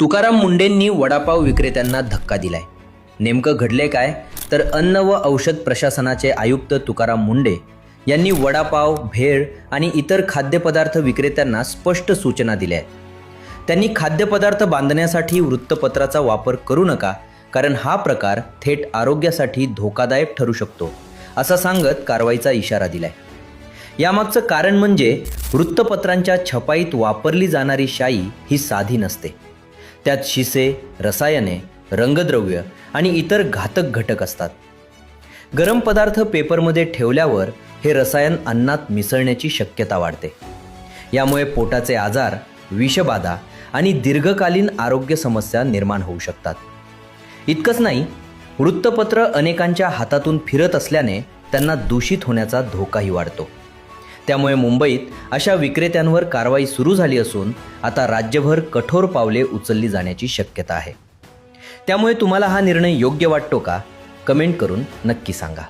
तुकाराम मुंडेंनी वडापाव विक्रेत्यांना धक्का दिलाय. नेमकं घडले काय तर अन्न व औषध प्रशासनाचे आयुक्त तुकाराम मुंडे यांनी वडापाव, भेळ आणि इतर खाद्यपदार्थ विक्रेत्यांना स्पष्ट सूचना दिल्या आहेत. त्यांनी खाद्यपदार्थ बांधण्यासाठी वृत्तपत्राचा वापर करू नका, कारण हा प्रकार थेट आरोग्यासाठी धोकादायक ठरू शकतो, असं सांगत कारवाईचा इशारा दिलाय. यामागचं कारण म्हणजे वृत्तपत्रांच्या छपाईत वापरली जाणारी शाई ही साधी नसते. त्यात शिसे, रसायने, रंगद्रव्य आणि इतर घातक घटक असतात. गरम पदार्थ पेपरमध्ये ठेवल्यावर हे रसायन अन्नात मिसळण्याची शक्यता वाढते. यामुळे पोटाचे आजार, विषबाधा आणि दीर्घकालीन आरोग्य समस्या निर्माण होऊ शकतात. इतकंच नाही, वृत्तपत्र अनेकांच्या हातातून फिरत असल्याने त्यांना दूषित होण्याचा धोकाही वाढतो. त्यामुळे मुंबईत अशा विक्रेत्यांवर कारवाई सुरू झाली असून आता राज्यभर कठोर पावले उचलली जाण्याची शक्यता आहे. त्यामुळे तुम्हाला हा निर्णय योग्य वाटतो का? कमेंट करून नक्की सांगा.